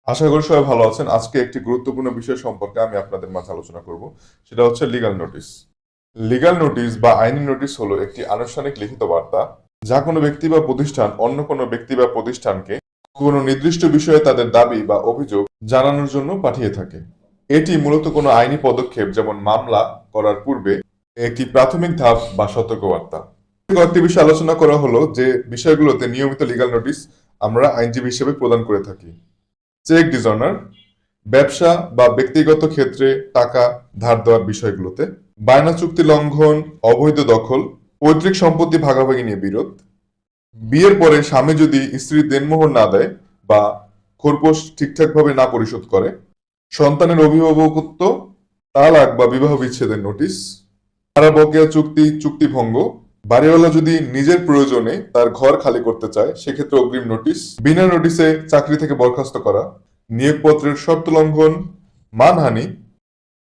আশা করি সবাই ভালো আছেন। আজকে একটি গুরুত্বপূর্ণ বিষয় সম্পর্কে আমি আপনাদের মাঝে আলোচনা করব। সেটা হচ্ছে লিগ্যাল নোটিশ। লিগ্যাল নোটিশ বা আইনি নোটিশ হলো একটি আনুষ্ঠানিক লিখিত বার্তা, যা কোনো ব্যক্তি বা প্রতিষ্ঠান অন্য কোনো ব্যক্তি বা প্রতিষ্ঠানকে কোনো নির্দিষ্ট বিষয়ে তাদের দাবি বা অভিযোগ জানানোর জন্য পাঠিয়ে থাকে। এটি মূলত কোনো আইনি পদক্ষেপ, যেমন মামলা করার পূর্বে একটি প্রাথমিক ধাপ বা সতর্কবার্তা। কয়েকটি বিষয় আলোচনা করা হলো যে বিষয়গুলোতে নিয়মিত লিগ্যাল নোটিশ আমরা আইনজীবী হিসেবে প্রদান করে থাকি। চেক ডিজঅনার, ব্যবসা বা ব্যক্তিগত ক্ষেত্রে টাকা ধার দেওয়ার বিষয়গুলোতে, বায়না চুক্তি লঙ্ঘন, অবৈধ দখল, পৈতৃক সম্পত্তি ভাগাভাগি নিয়ে বিরোধ, বিয়ের পরে স্বামী যদি স্ত্রীর দেনমোহর না দেয় বা খোরপোশ ঠিকঠাকভাবে না পরিশোধ করে, সন্তানের অভিভাবকত্ব, তালাক বা বিবাহ বিচ্ছেদের নোটিশ, ভাড়া বকেয়া চুক্তি, চুক্তিভঙ্গ, বাড়িওয়ালা যদি নিজের প্রয়োজনে তার ঘর খালি করতে চায় সেক্ষেত্রে অগ্রিম নোটিশ, বিনা নোটিশে চাকরি থেকে বরখাস্ত করা, নিয়োগপত্রের শর্ত লঙ্ঘন, মানহানি,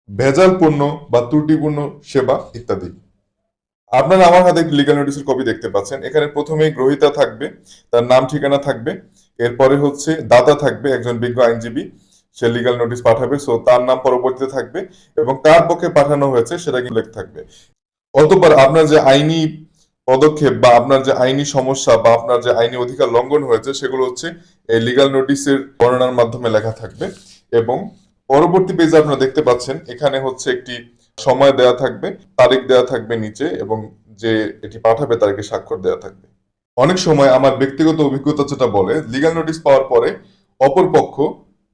ভেজাল পণ্য বা ত্রুটিপূর্ণ সেবা ইত্যাদি। আপনারা আমার হাতে একটি লিগ্যাল নোটিশের কপি দেখতে পাচ্ছেন। এখানে প্রথমেই গ্রহীতা থাকবে, তার নাম ঠিকানা থাকবে, এরপরে হচ্ছে দাতা থাকবে, একজন বিজ্ঞ আইনজীবী, সে লিগ্যাল নোটিশ পাঠাবে, সো তার নাম পরবর্তীতে থাকবে এবং কার পক্ষে পাঠানো হয়েছে সেটা কিন্তু উল্লেখ থাকবে। অতঃপর আপনার যে আইনি পদক্ষেপ বা আপনার যে আইনি সমস্যা বা আপনার যে আইনি অধিকার লঙ্ঘন হয়েছে সেগুলো হচ্ছে এই লিগ্যাল নোটিশের বর্ণনার মাধ্যমে লেখা থাকবে। এবং পরবর্তী পেজে আপনারা দেখতে পাচ্ছেন এখানে হচ্ছে একটি সময় দেয়া থাকবে, তারিখ দেয়া থাকবে নিচে, এবং যে এটি পাঠাবে তারিখে স্বাক্ষর দেয়া থাকবে। অনেক সময় আমার ব্যক্তিগত অভিজ্ঞতা যেটা বলে, লিগ্যাল নোটিশ পাওয়ার পরে অপর পক্ষ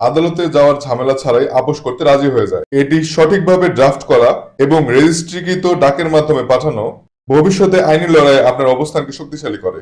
আদালতে যাওয়ার ঝামেলা ছাড়াই আপোস করতে রাজি হয়ে যায়। এটি সঠিকভাবে ড্রাফট করা এবং রেজিস্ট্রিকৃত ডাকের মাধ্যমে পাঠানো ভবিষ্যতে আইনি লড়াইয়ে আপনার অবস্থানকে শক্তিশালী করে।